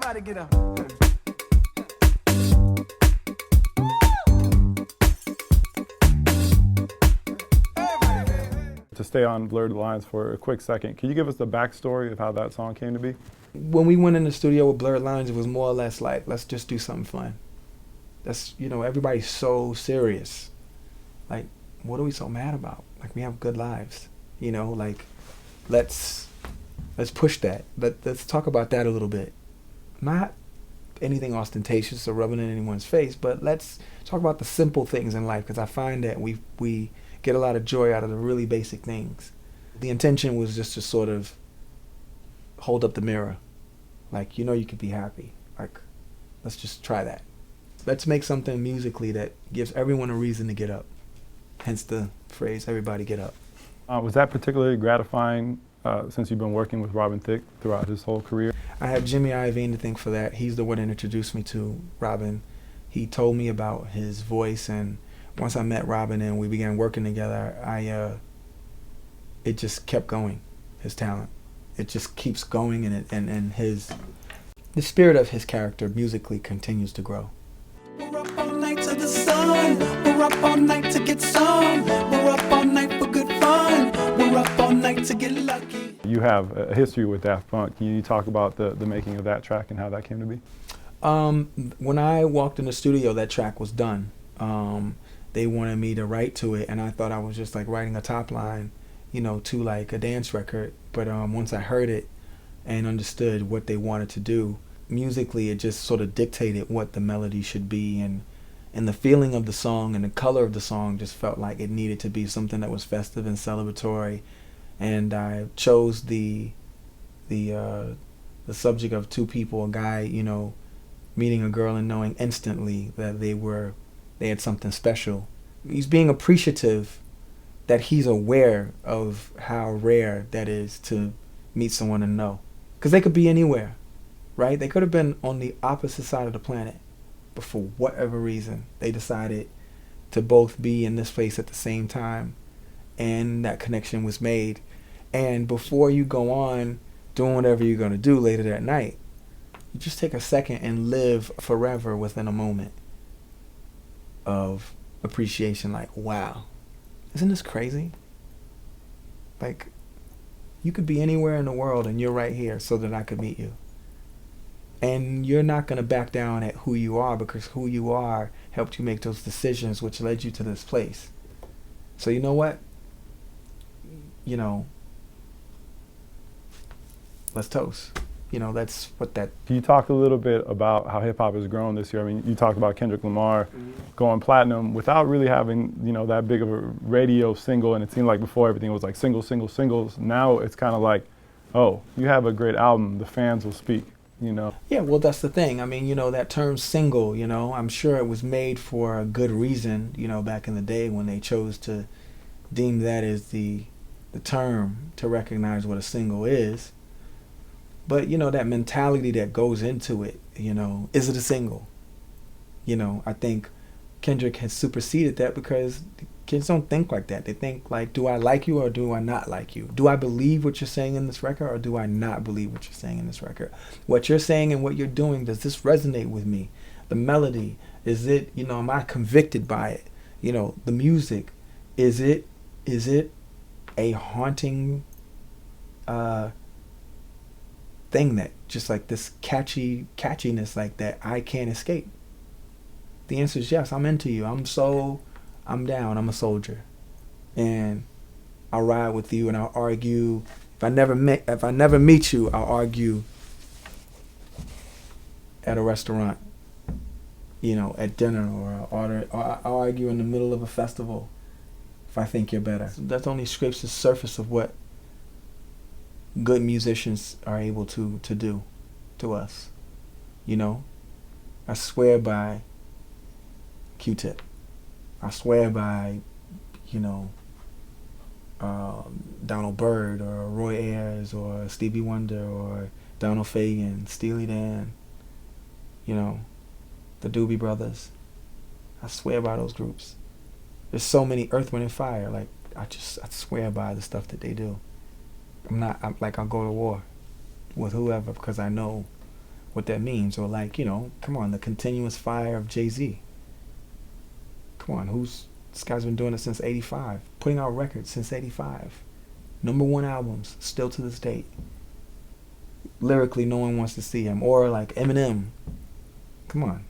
Everybody get up. To stay on Blurred Lines for a quick second, can you give us the backstory of how that song came to be? When we went in the studio with Blurred Lines, it was more or less like, let's just do something fun. That's, you know, everybody's so serious. Like, what are we so mad about? Like, we have good lives, you know, like, let's push that. Let's talk about that a little bit. Not anything ostentatious or rubbing in anyone's face, but let's talk about the simple things in life, because I find that we get a lot of joy out of the really basic things. The intention was just to sort of hold up the mirror. Like, you know, you could be happy. Like, let's just try that. Let's make something musically that gives everyone a reason to get up. Hence the phrase, everybody get up. Was that particularly gratifying since you've been working with Robin Thicke throughout his whole career? I have Jimmy Iovine to thank for that. He's the one that introduced me to Robin. He told me about his voice, and once I met Robin and we began working together, it just kept going, his talent. It just keeps going, and the spirit of his character musically continues to grow. We're up all night to the sun. We're up all night to get some. We're up all night for good fun. We're up all night to get lucky. You have a history with Daft Punk. Can you talk about the making of that track and how that came to be? When I walked in the studio, that track was done. They wanted me to write to it, and I thought I was just like writing a top line, you know, to like a dance record. But once I heard it and understood what they wanted to do, musically it just sort of dictated what the melody should be, and the feeling of the song and the color of the song just felt like it needed to be something that was festive and celebratory. And I chose the subject of two people, a guy, you know, meeting a girl and knowing instantly that they had something special. He's being appreciative that he's aware of how rare that is to meet someone and know. Because they could be anywhere, right? They could have been on the opposite side of the planet, but for whatever reason, they decided to both be in this place at the same time, and that connection was made. And before you go on doing whatever you're going to do later that night, you just take a second and live forever within a moment of appreciation. Like, wow, isn't this crazy? Like, you could be anywhere in the world and you're right here so that I could meet you. And you're not going to back down at who you are, because who you are helped you make those decisions which led you to this place. So you know what? You know, let's toast. You know, that's what that... You talked a little bit about how hip-hop has grown this year. I mean, you talked about Kendrick Lamar going platinum without really having, you know, that big of a radio single, and it seemed like before everything was like singles. Now it's kind of like, oh, you have a great album, the fans will speak, you know? Yeah, well, that's the thing. I mean, you know, that term single, you know, I'm sure it was made for a good reason, you know, back in the day when they chose to deem that as the term to recognize what a single is. But, you know, that mentality that goes into it, you know, is it a single? You know, I think Kendrick has superseded that, because kids don't think like that. They think like, do I like you or do I not like you? Do I believe what you're saying in this record or do I not believe what you're saying in this record? What you're saying and what you're doing, does this resonate with me? The melody, is it, you know, am I convicted by it? You know, the music, is it a haunting thing that just like this catchiness like that I can't escape? The answer is yes. I'm into you. I'm down. I'm a soldier, and I'll ride with you, and I'll argue. If I never meet you, I'll argue at a restaurant, you know, at dinner, or I'll argue in the middle of a festival if I think you're better. That only scrapes the surface of what good musicians are able to do to us. You know, I swear by Q-Tip. I swear by, you know, Donald Byrd or Roy Ayers or Stevie Wonder or Donald Fagen, Steely Dan, you know, the Doobie Brothers. I swear by those groups. There's so many, Earth, Wind and Fire. Like, I swear by the stuff that they do. I'm like, I'll go to war with whoever, because I know what that means. Or like, come on, the continuous fire of Jay-Z. Come on, this guy's been doing it since 85, putting out records since 85. #1 albums, still to this date. Lyrically, no one wants to see him. Or like Eminem. Come on.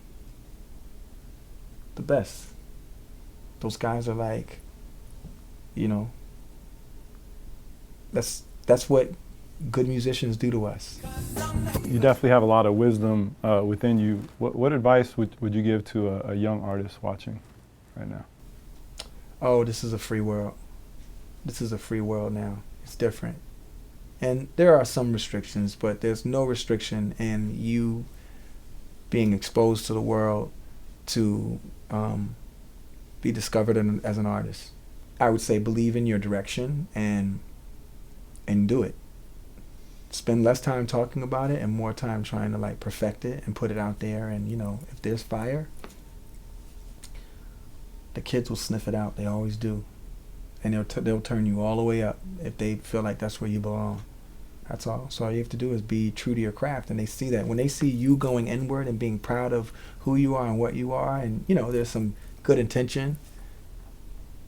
The best. Those guys are like, that's what good musicians do to us. You definitely have a lot of wisdom within you. What advice would you give to a young artist watching right now? Oh, this is a free world. This is a free world now. It's different. And there are some restrictions, but there's no restriction in you being exposed to the world to be discovered as an artist. I would say believe in your direction and do it. Spend less time talking about it and more time trying to like perfect it and put it out there. And if there's fire, the kids will sniff it out. They always do. And they'll turn you all the way up if they feel like that's where you belong. That's all. So all you have to do is be true to your craft, and they see that. When they see you going inward and being proud of who you are and what you are, and there's some good intention,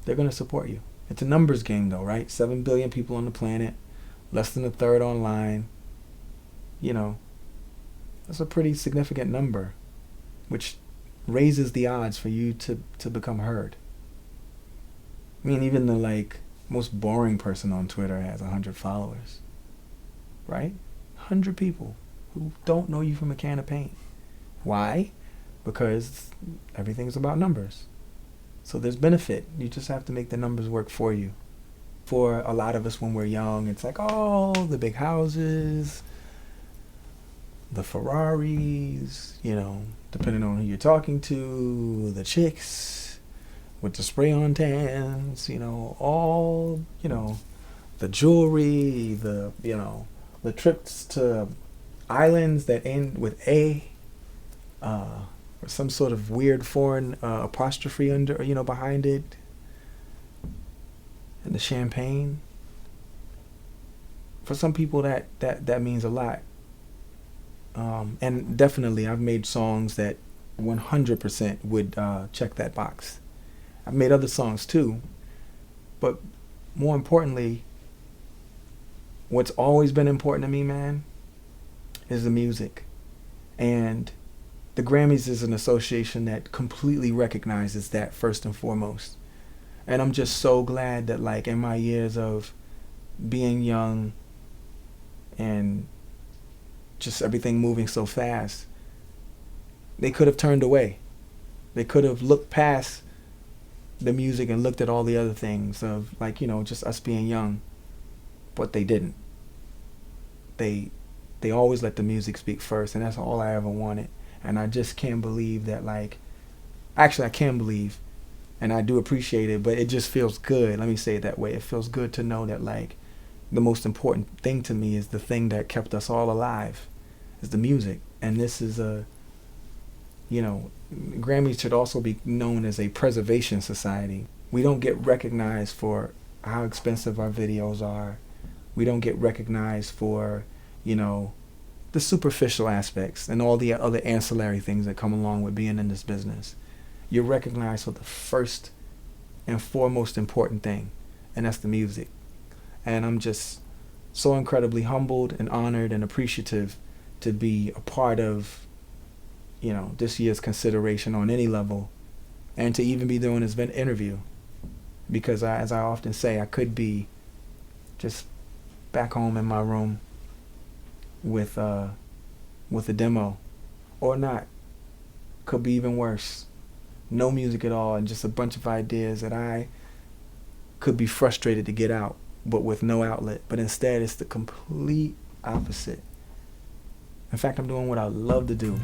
they're going to support you. It's a numbers game though, right? 7 billion people on the planet, less than a third online. That's a pretty significant number, which raises the odds for you to become heard. I mean, even the most boring person on Twitter has 100 followers, right? 100 people who don't know you from a can of paint. Why? Because everything's about numbers. So there's benefit. You just have to make the numbers work for you. For a lot of us when we're young, it's like, oh, the big houses, the Ferraris, depending on who you're talking to, the chicks with the spray-on tans, all, the jewelry, the trips to islands that end with A, or some sort of weird foreign apostrophe under, behind it, and the champagne. For some people, that means a lot. And definitely, I've made songs that 100% would check that box. I've made other songs too, but more importantly, what's always been important to me, man, is the music. And the Grammys is an association that completely recognizes that first and foremost. And I'm just so glad that in my years of being young and just everything moving so fast, they could have turned away. They could have looked past the music and looked at all the other things of just us being young, but they didn't. They always let the music speak first, and that's all I ever wanted. And I just can't believe that actually I can believe, and I do appreciate it, but it just feels good. Let me say it that way. It feels good to know that the most important thing to me is the thing that kept us all alive, is the music. And this is Grammys should also be known as a preservation society. We don't get recognized for how expensive our videos are. We don't get recognized for, the superficial aspects and all the other ancillary things that come along with being in this business. You're recognized for the first and foremost important thing, and that's the music. And I'm just so incredibly humbled and honored and appreciative to be a part of this year's consideration on any level, and to even be doing this interview, because as I often say, I could be just back home in my room with a demo, or not. Could be even worse. No music at all, and just a bunch of ideas that I could be frustrated to get out, but with no outlet. But instead, it's the complete opposite. In fact, I'm doing what I love to do.